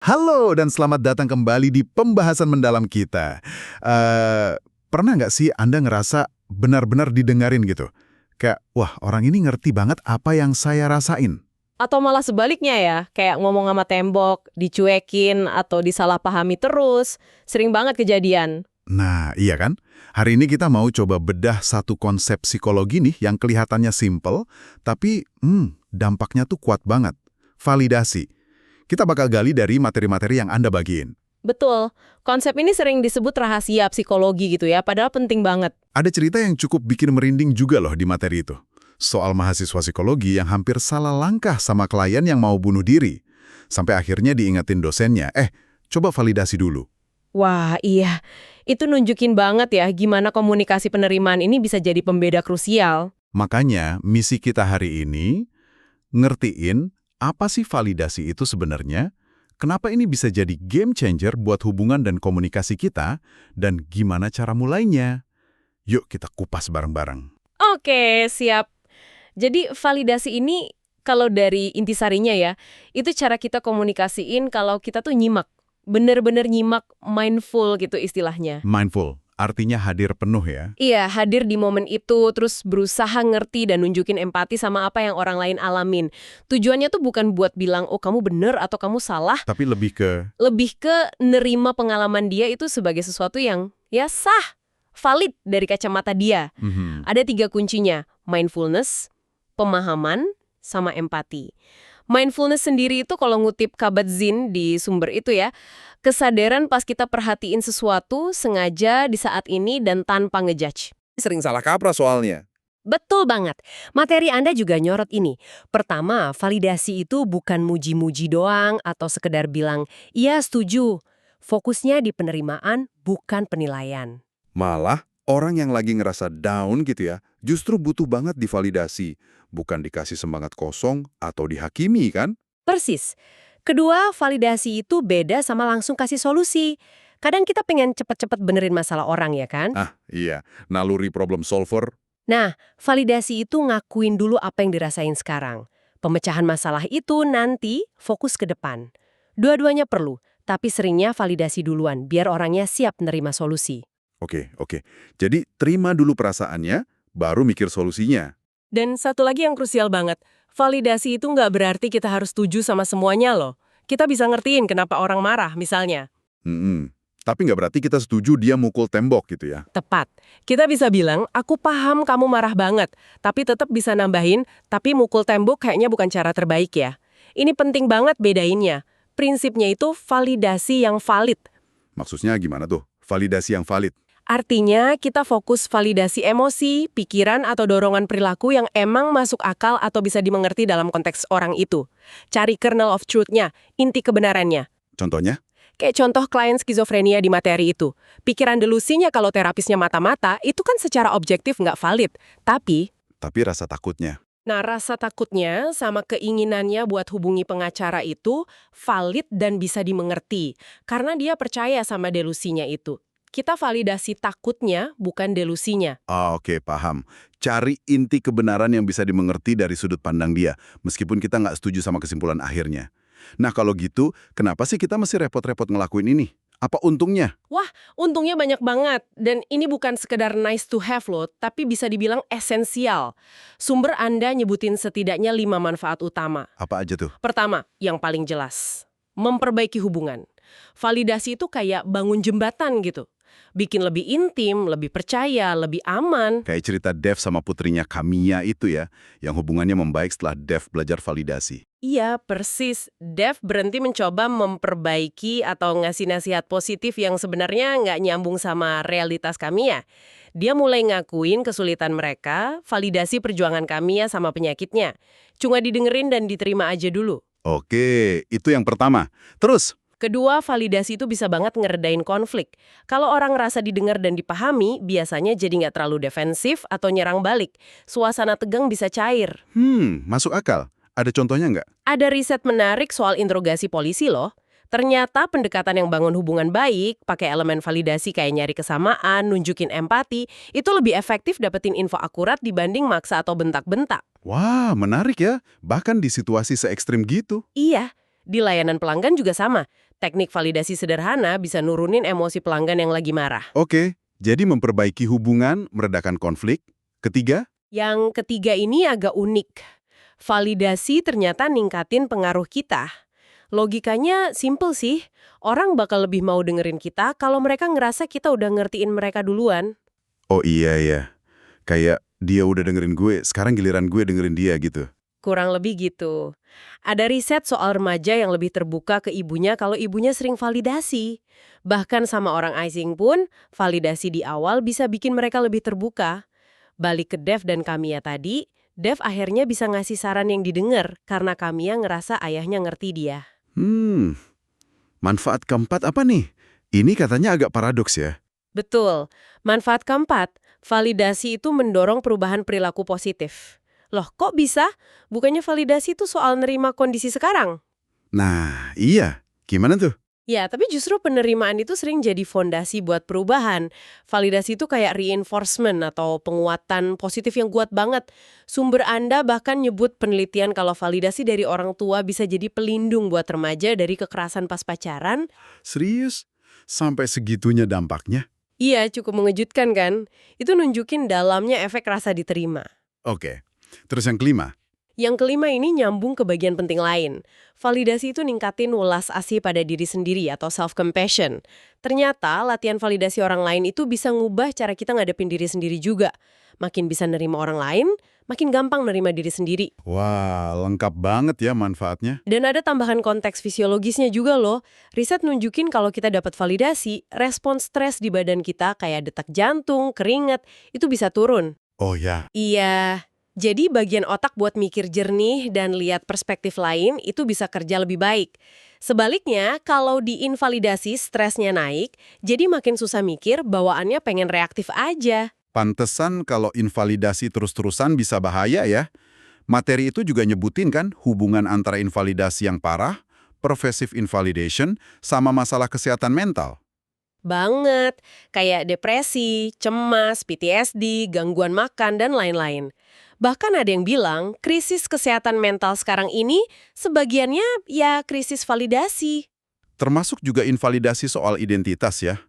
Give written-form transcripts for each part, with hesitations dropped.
Halo dan selamat datang kembali di pembahasan mendalam kita. Pernah nggak sih Anda ngerasa benar-benar didengarin gitu? Kayak, wah orang ini ngerti banget apa yang saya rasain. Atau malah sebaliknya ya, kayak ngomong sama tembok, dicuekin, atau disalahpahami terus. Sering banget kejadian. Nah, iya kan? Hari ini kita mau coba bedah satu konsep psikologi nih yang kelihatannya simple, tapi dampaknya tuh kuat banget. Validasi. Kita bakal gali dari materi-materi yang Anda bagiin. Betul, konsep ini sering disebut rahasia psikologi gitu ya, padahal penting banget. Ada cerita yang cukup bikin merinding juga loh di materi itu. Soal mahasiswa psikologi yang hampir salah langkah sama klien yang mau bunuh diri. Sampai akhirnya diingetin dosennya, coba validasi dulu. Wah, iya. Itu nunjukin banget ya gimana komunikasi penerimaan ini bisa jadi pembeda krusial. Makanya, misi kita hari ini, ngertiin apa sih validasi itu sebenarnya, kenapa ini bisa jadi game changer buat hubungan dan komunikasi kita, dan gimana cara mulainya. Yuk kita kupas bareng-bareng. Oke, siap. Jadi validasi ini kalau dari intisarinya ya, itu cara kita komunikasiin kalau kita tuh nyimak. Bener-bener nyimak, mindful gitu istilahnya. Mindful, artinya hadir penuh ya. Iya, hadir di momen itu, terus berusaha ngerti dan nunjukin empati sama apa yang orang lain alamin. Tujuannya tuh bukan buat bilang, oh kamu bener atau kamu salah. Tapi lebih ke, Lebih ke nerima pengalaman dia itu sebagai sesuatu yang ya sah, valid dari kacamata dia. Ada 3 kuncinya, mindfulness, pemahaman, sama empati. Mindfulness sendiri itu kalau ngutip Kabat-Zinn di sumber itu ya, kesadaran pas kita perhatiin sesuatu sengaja di saat ini dan tanpa ngejudge. Sering salah kaprah soalnya. Betul banget. Materi Anda juga nyorot ini. Pertama, validasi itu bukan muji-muji doang atau sekedar bilang, iya setuju. Fokusnya di penerimaan, bukan penilaian. Malah, orang yang lagi ngerasa down gitu ya, justru butuh banget divalidasi. Bukan dikasih semangat kosong atau dihakimi kan? Persis. Kedua, validasi itu beda sama langsung kasih solusi. Kadang kita pengen cepet-cepet benerin masalah orang ya kan? Ah, iya. Naluri problem solver. Nah, validasi itu ngakuin dulu apa yang dirasain sekarang. Pemecahan masalah itu nanti fokus ke depan. Dua-duanya perlu, tapi seringnya validasi duluan, biar orangnya siap menerima solusi. Oke. Jadi, terima dulu perasaannya, baru mikir solusinya. Dan satu lagi yang krusial banget, validasi itu nggak berarti kita harus setuju sama semuanya loh. Kita bisa ngertiin kenapa orang marah, misalnya. Tapi nggak berarti kita setuju dia mukul tembok gitu ya. Tepat. Kita bisa bilang, aku paham kamu marah banget, tapi tetap bisa nambahin, tapi mukul tembok kayaknya bukan cara terbaik ya. Ini penting banget bedainnya. Prinsipnya itu validasi yang valid. Maksudnya gimana tuh? Validasi yang valid. Artinya, kita fokus validasi emosi, pikiran, atau dorongan perilaku yang emang masuk akal atau bisa dimengerti dalam konteks orang itu. Cari kernel of truth-nya, inti kebenarannya. Contohnya? Kayak contoh klien skizofrenia di materi itu. Pikiran delusinya kalau terapisnya mata-mata, itu kan secara objektif nggak valid. Tapi Rasa takutnya. nah, rasa takutnya sama keinginannya buat hubungi pengacara itu valid dan bisa dimengerti. Karena dia percaya sama delusinya itu. Kita validasi takutnya, bukan delusinya. Oke, paham. Cari inti kebenaran yang bisa dimengerti dari sudut pandang dia, meskipun kita nggak setuju sama kesimpulan akhirnya. Nah, kalau gitu, kenapa sih kita mesti repot-repot ngelakuin ini? Apa untungnya? Wah, untungnya banyak banget. Dan ini bukan sekedar nice to have loh, tapi bisa dibilang esensial. Sumber Anda nyebutin setidaknya 5 manfaat utama. Apa aja tuh? Pertama, yang paling jelas, memperbaiki hubungan. Validasi itu kayak bangun jembatan gitu. Bikin lebih intim, lebih percaya, lebih aman. Kayak cerita Dev sama putrinya Kamiya itu ya, yang hubungannya membaik setelah Dev belajar validasi. Iya, persis. Dev berhenti mencoba memperbaiki atau ngasih nasihat positif yang sebenarnya nggak nyambung sama realitas Kamiya. Dia mulai ngakuin kesulitan mereka, validasi perjuangan Kamiya sama penyakitnya. Cuma didengerin dan diterima aja dulu. Oke, itu yang pertama. Terus? Kedua, validasi itu bisa banget ngeredain konflik. Kalau orang ngerasa didengar dan dipahami, biasanya jadi nggak terlalu defensif atau nyerang balik. Suasana tegang bisa cair. Masuk akal. Ada contohnya nggak? Ada riset menarik soal interogasi polisi loh. Ternyata pendekatan yang bangun hubungan baik, pakai elemen validasi kayak nyari kesamaan, nunjukin empati, itu lebih efektif dapetin info akurat dibanding maksa atau bentak-bentak. Wah, menarik ya. Bahkan di situasi se ekstrim gitu. Iya. Di layanan pelanggan juga sama. Teknik validasi sederhana bisa nurunin emosi pelanggan yang lagi marah. Oke, jadi memperbaiki hubungan, meredakan konflik. Ketiga, Yang ketiga ini agak unik. Validasi ternyata ningkatin pengaruh kita. Logikanya simple sih. Orang bakal lebih mau dengerin kita kalau mereka ngerasa kita udah ngertiin mereka duluan. oh iya ya, kayak dia udah dengerin gue, sekarang giliran gue dengerin dia gitu. Kurang lebih gitu. Ada riset soal remaja yang lebih terbuka ke ibunya kalau ibunya sering validasi. Bahkan sama orang asing pun, validasi di awal bisa bikin mereka lebih terbuka. Balik ke Dev dan Kamia tadi, Dev akhirnya bisa ngasih saran yang didengar karena Kamia ngerasa ayahnya ngerti dia. Manfaat keempat apa nih? Ini katanya agak paradoks ya. Betul. Manfaat keempat, validasi itu mendorong perubahan perilaku positif. Loh, kok bisa? Bukannya validasi itu soal nerima kondisi sekarang? Nah, iya. Gimana tuh? Ya, tapi justru penerimaan itu sering jadi fondasi buat perubahan. Validasi itu kayak reinforcement atau penguatan positif yang kuat banget. Sumber Anda bahkan nyebut penelitian kalau validasi dari orang tua bisa jadi pelindung buat remaja dari kekerasan pas pacaran. Serius? Sampai segitunya dampaknya? Iya, cukup mengejutkan kan? Itu nunjukin dalamnya efek rasa diterima. Oke. Terus yang kelima? Yang kelima ini nyambung ke bagian penting lain. Validasi itu ningkatin welas asih pada diri sendiri atau self-compassion. Ternyata latihan validasi orang lain itu bisa ngubah cara kita ngadepin diri sendiri juga. Makin bisa nerima orang lain, makin gampang nerima diri sendiri. Wah, lengkap banget ya manfaatnya. Dan ada tambahan konteks fisiologisnya juga loh. Riset nunjukin kalau kita dapat validasi, respon stres di badan kita kayak detak jantung, keringat, itu bisa turun. Oh ya. Iya. Jadi bagian otak buat mikir jernih dan lihat perspektif lain itu bisa kerja lebih baik. Sebaliknya, kalau diinvalidasi stresnya naik, jadi makin susah mikir, bawaannya pengen reaktif aja. Pantesan kalau invalidasi terus-terusan bisa bahaya ya. Materi itu juga nyebutin kan hubungan antara invalidasi yang parah, pervasive invalidation, sama masalah kesehatan mental. Banget, kayak depresi, cemas, PTSD, gangguan makan, dan lain-lain. Bahkan ada yang bilang, krisis kesehatan mental sekarang ini sebagiannya ya krisis validasi. Termasuk juga invalidasi soal identitas ya.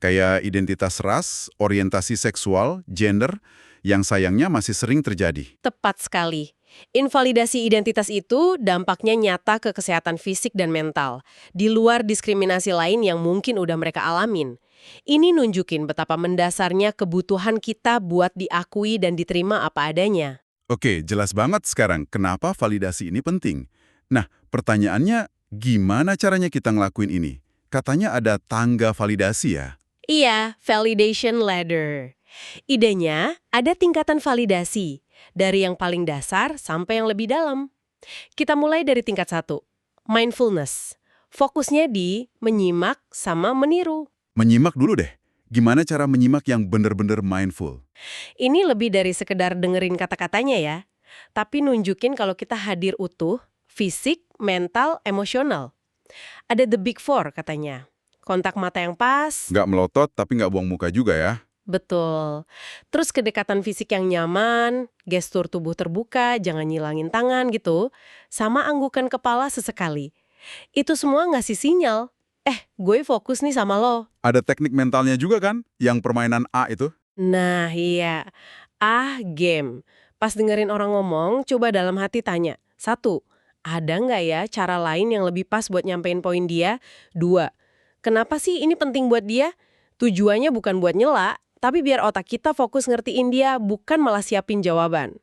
Kayak identitas ras, orientasi seksual, gender, yang sayangnya masih sering terjadi. Tepat sekali. Invalidasi identitas itu dampaknya nyata ke kesehatan fisik dan mental, di luar diskriminasi lain yang mungkin udah mereka alamin. Ini nunjukin betapa mendasarnya kebutuhan kita buat diakui dan diterima apa adanya. Oke, jelas banget sekarang kenapa validasi ini penting. Nah, pertanyaannya, gimana caranya kita ngelakuin ini? Katanya ada tangga validasi ya? Iya, validation ladder. Idenya ada tingkatan validasi, dari yang paling dasar sampai yang lebih dalam. Kita mulai dari tingkat 1, mindfulness. Fokusnya di menyimak sama meniru. Menyimak dulu deh. Gimana cara menyimak yang bener-bener mindful? Ini lebih dari sekedar dengerin kata-katanya ya, tapi nunjukin kalau kita hadir utuh, fisik, mental, emosional. Ada the big four katanya. Kontak mata yang pas. Nggak melotot tapi nggak buang muka juga ya? Betul. Terus kedekatan fisik yang nyaman, gestur tubuh terbuka, jangan nyilangin tangan gitu, sama anggukan kepala sesekali. Itu semua ngasih sinyal, gue fokus nih sama lo. Ada teknik mentalnya juga kan? Yang permainan A itu? Nah iya, game. Pas dengerin orang ngomong, coba dalam hati tanya. 1, ada nggak ya cara lain yang lebih pas buat nyampein poin dia? 2, kenapa sih ini penting buat dia? Tujuannya bukan buat nyela, tapi biar otak kita fokus ngertiin dia, bukan malah siapin jawaban.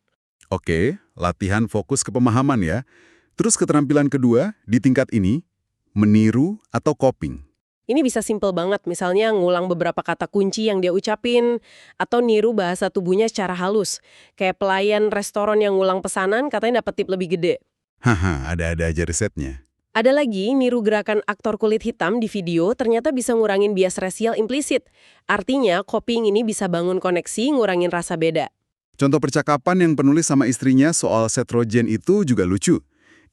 Oke, latihan fokus ke pemahaman ya. Terus keterampilan kedua, di tingkat ini, meniru atau coping. Ini bisa simple banget, misalnya ngulang beberapa kata kunci yang dia ucapin, atau niru bahasa tubuhnya secara halus. Kayak pelayan restoran yang ngulang pesanan, katanya dapat tip lebih gede. Haha, ada-ada aja risetnya. Ada lagi, niru gerakan aktor kulit hitam di video ternyata bisa ngurangin bias rasial implisit. Artinya, copying ini bisa bangun koneksi, ngurangin rasa beda. Contoh percakapan yang penulis sama istrinya soal setrogen itu juga lucu.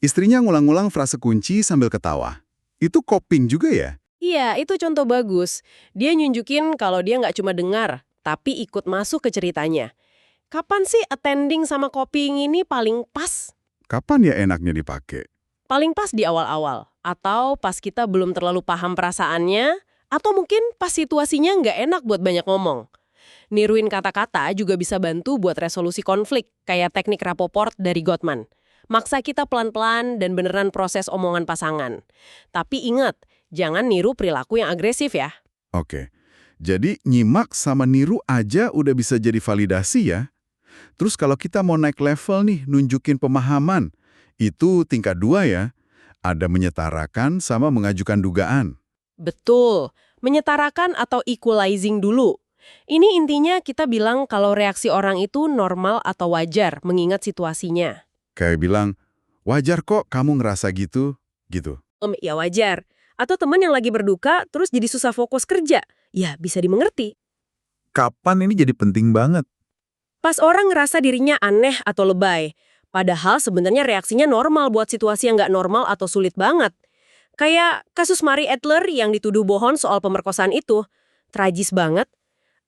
Istrinya ngulang-ngulang frase kunci sambil ketawa. Itu coping juga ya? Iya, itu contoh bagus. Dia nunjukin kalau dia nggak cuma dengar, tapi ikut masuk ke ceritanya. Kapan sih attending sama copying ini paling pas? Kapan ya enaknya dipakai? Paling pas di awal-awal. Atau pas kita belum terlalu paham perasaannya, atau mungkin pas situasinya nggak enak buat banyak ngomong. Niruin kata-kata juga bisa bantu buat resolusi konflik, kayak teknik Rapoport dari Gottman. Maksa kita pelan-pelan dan beneran proses omongan pasangan. Tapi ingat, jangan niru perilaku yang agresif ya. Oke, jadi nyimak sama niru aja udah bisa jadi validasi ya. Terus kalau kita mau naik level nih, nunjukin pemahaman, itu tingkat 2 ya. Ada menyetarakan sama mengajukan dugaan. Betul, menyetarakan atau equalizing dulu. Ini intinya kita bilang kalau reaksi orang itu normal atau wajar mengingat situasinya. Kayak bilang, wajar kok kamu ngerasa gitu, gitu. Ya wajar. Atau teman yang lagi berduka terus jadi susah fokus kerja. Ya bisa dimengerti. Kapan ini jadi penting banget? Pas orang ngerasa dirinya aneh atau lebay. Padahal sebenarnya reaksinya normal buat situasi yang nggak normal atau sulit banget. Kayak kasus Mary Adler yang dituduh bohong soal pemerkosaan itu. Tragis banget.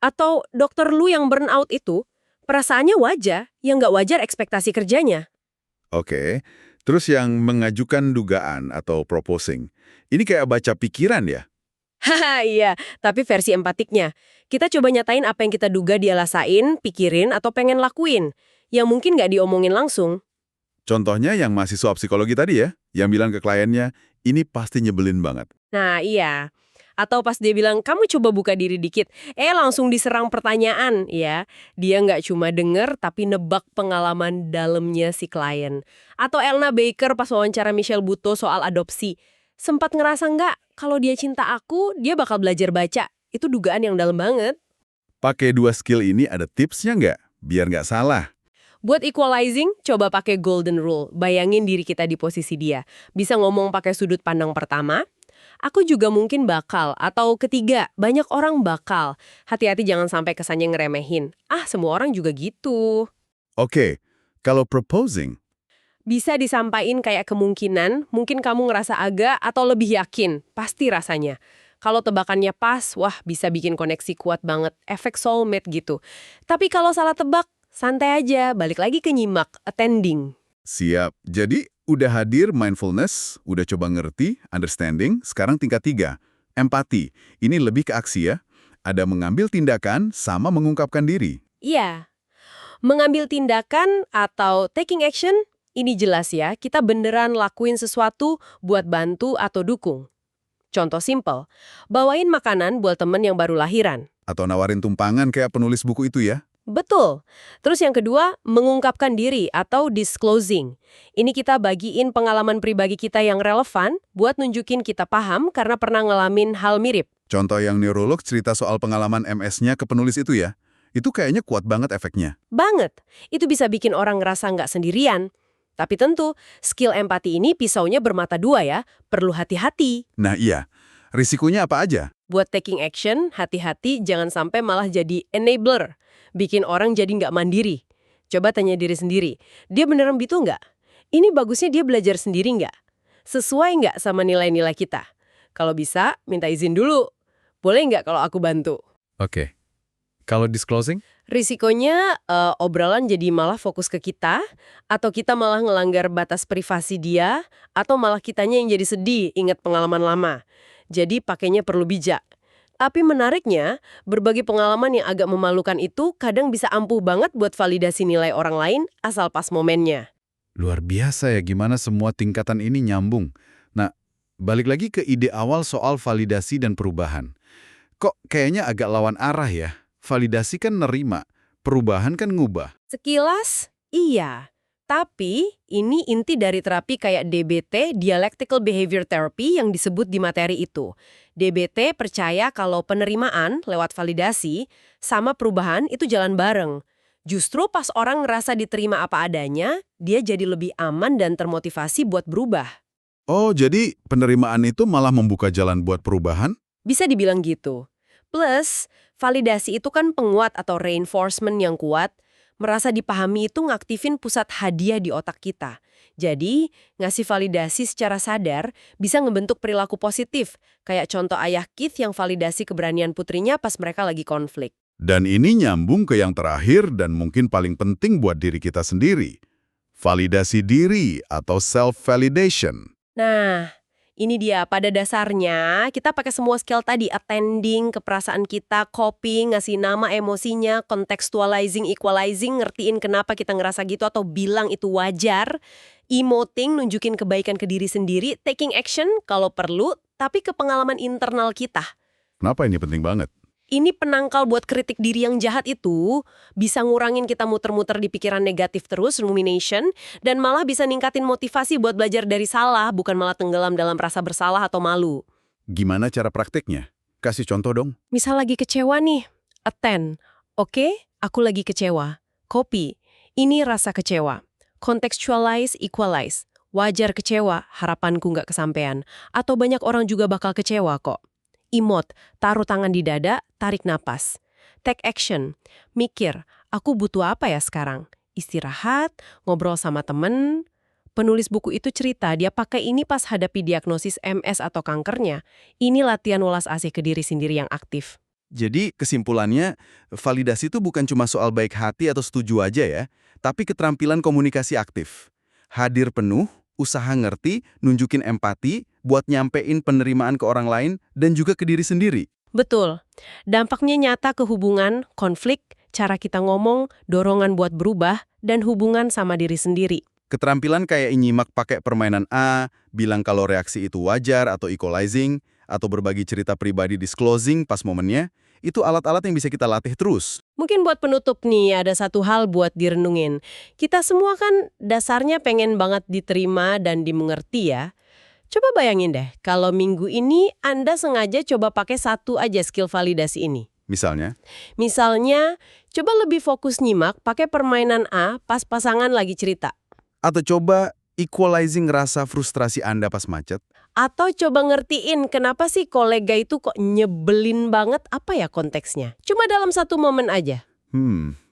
Atau dokter Lu yang burn out itu, perasaannya wajar, yang nggak wajar ekspektasi kerjanya. Oke, terus yang mengajukan dugaan atau proposing, ini kayak baca pikiran ya? Haha, iya, tapi versi empatiknya. Kita coba nyatain apa yang kita duga dia rasain, pikirin, atau pengen lakuin. Yang mungkin nggak diomongin langsung. Contohnya yang mahasiswa psikologi tadi ya, yang bilang ke kliennya, ini pasti nyebelin banget. Nah, iya. Atau pas dia bilang, kamu coba buka diri dikit. Langsung diserang pertanyaan, ya. Dia nggak cuma denger, tapi nebak pengalaman dalamnya si klien. Atau Elna Baker pas wawancara Michelle Buteau soal adopsi. Sempat ngerasa nggak, kalau dia cinta aku, dia bakal belajar baca. Itu dugaan yang dalam banget. Pakai 2 skill ini ada tipsnya nggak? Biar nggak salah. Buat equalizing, coba pakai golden rule. Bayangin diri kita di posisi dia. Bisa ngomong pakai sudut pandang pertama, aku juga mungkin bakal, atau ketiga, banyak orang bakal. Hati-hati jangan sampai kesannya ngeremehin. Semua orang juga gitu. Oke, kalau proposing, Bisa disampaikan kayak kemungkinan, mungkin kamu ngerasa agak atau lebih yakin, pasti rasanya. Kalau tebakannya pas, wah bisa bikin koneksi kuat banget, efek soulmate gitu. Tapi kalau salah tebak, santai aja, balik lagi ke nyimak, attending. siap. Jadi, udah hadir mindfulness, udah coba ngerti, understanding, sekarang tingkat 3, empati. Ini lebih ke aksi ya. Ada mengambil tindakan sama mengungkapkan diri. Iya, mengambil tindakan atau taking action, ini jelas ya, kita beneran lakuin sesuatu buat bantu atau dukung. Contoh simple, bawain makanan buat temen yang baru lahiran. Atau nawarin tumpangan kayak penulis buku itu ya. Betul. Terus yang kedua, mengungkapkan diri atau disclosing. Ini kita bagiin pengalaman pribadi kita yang relevan buat nunjukin kita paham karena pernah ngalamin hal mirip. Contoh yang neurolog cerita soal pengalaman MS-nya ke penulis itu ya. Itu kayaknya kuat banget efeknya. Banget. Itu bisa bikin orang ngerasa nggak sendirian. Tapi tentu, skill empati ini pisaunya bermata dua ya, perlu hati-hati. Nah iya, risikonya apa aja? Buat taking action, hati-hati jangan sampai malah jadi enabler. Bikin orang jadi nggak mandiri. Coba tanya diri sendiri, dia beneran gitu nggak? Ini bagusnya dia belajar sendiri nggak? Sesuai nggak sama nilai-nilai kita? Kalau bisa, minta izin dulu. Boleh nggak kalau aku bantu? Oke. Kalau disclosing? Risikonya obrolan jadi malah fokus ke kita, atau kita malah ngelanggar batas privasi dia, atau malah kitanya yang jadi sedih ingat pengalaman lama. Jadi pakainya perlu bijak. Tapi menariknya, berbagi pengalaman yang agak memalukan itu kadang bisa ampuh banget buat validasi nilai orang lain asal pas momennya. Luar biasa ya gimana semua tingkatan ini nyambung. Nah, balik lagi ke ide awal soal validasi dan perubahan. Kok kayaknya agak lawan arah ya? Validasi kan nerima, perubahan kan ngubah. Sekilas, iya. Tapi, ini inti dari terapi kayak DBT, Dialectical Behavior Therapy, yang disebut di materi itu. DBT percaya kalau penerimaan lewat validasi sama perubahan itu jalan bareng. Justru pas orang ngerasa diterima apa adanya, dia jadi lebih aman dan termotivasi buat berubah. Oh, jadi penerimaan itu malah membuka jalan buat perubahan? Bisa dibilang gitu. Plus, validasi itu kan penguat atau reinforcement yang kuat. Merasa dipahami itu ngaktifin pusat hadiah di otak kita. Jadi, ngasih validasi secara sadar bisa ngebentuk perilaku positif. Kayak contoh ayah Keith yang validasi keberanian putrinya pas mereka lagi konflik. Dan ini nyambung ke yang terakhir dan mungkin paling penting buat diri kita sendiri. Validasi diri atau self-validation. Nah, Ini dia, pada dasarnya kita pakai semua skill tadi, attending ke perasaan kita, coping, ngasih nama emosinya, contextualizing, equalizing, ngertiin kenapa kita ngerasa gitu atau bilang itu wajar, emoting, nunjukin kebaikan ke diri sendiri, taking action kalau perlu, tapi ke pengalaman internal kita. Kenapa ini penting banget? Ini penangkal buat kritik diri yang jahat itu, bisa ngurangin kita muter-muter di pikiran negatif terus, rumination, dan malah bisa ningkatin motivasi buat belajar dari salah, bukan malah tenggelam dalam rasa bersalah atau malu. Gimana cara prakteknya? Kasih contoh dong. Misal lagi kecewa nih, attend. Oke, aku lagi kecewa. Copy. Ini rasa kecewa. Contextualize, equalize. Wajar kecewa, harapanku nggak kesampean. Atau banyak orang juga bakal kecewa kok. Emote, taruh tangan di dada, tarik napas. Take action, mikir, aku butuh apa ya sekarang? Istirahat, ngobrol sama temen. Penulis buku itu cerita dia pakai ini pas hadapi diagnosis MS atau kankernya. Ini latihan ulas asih ke diri sendiri yang aktif. Jadi kesimpulannya, validasi itu bukan cuma soal baik hati atau setuju aja ya, tapi keterampilan komunikasi aktif. Hadir penuh, usaha ngerti, nunjukin empati, buat nyampein penerimaan ke orang lain, dan juga ke diri sendiri. Betul. Dampaknya nyata ke hubungan, konflik, cara kita ngomong, dorongan buat berubah, dan hubungan sama diri sendiri. Keterampilan kayak nyimak pakai permainan A, bilang kalau reaksi itu wajar atau equalizing, atau berbagi cerita pribadi disclosing pas momennya, itu alat-alat yang bisa kita latih terus. Mungkin buat penutup nih, ada satu hal buat direnungin. Kita semua kan dasarnya pengen banget diterima dan dimengerti ya. Coba bayangin deh, kalau minggu ini Anda sengaja coba pakai satu aja skill validasi ini. Misalnya, Misalnya, coba lebih fokus nyimak pakai permainan A pas pasangan lagi cerita. atau coba equalizing rasa frustrasi Anda pas macet. Atau coba ngertiin kenapa sih kolega itu kok nyebelin banget, apa ya konteksnya. Cuma dalam satu momen aja.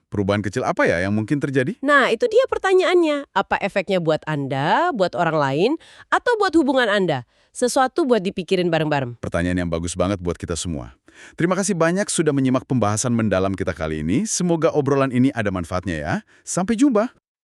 Perubahan kecil apa ya yang mungkin terjadi? Nah, itu dia pertanyaannya. Apa efeknya buat Anda, buat orang lain, atau buat hubungan Anda? Sesuatu buat dipikirin bareng-bareng. Pertanyaan yang bagus banget buat kita semua. Terima kasih banyak sudah menyimak pembahasan mendalam kita kali ini. Semoga obrolan ini ada manfaatnya ya. Sampai jumpa.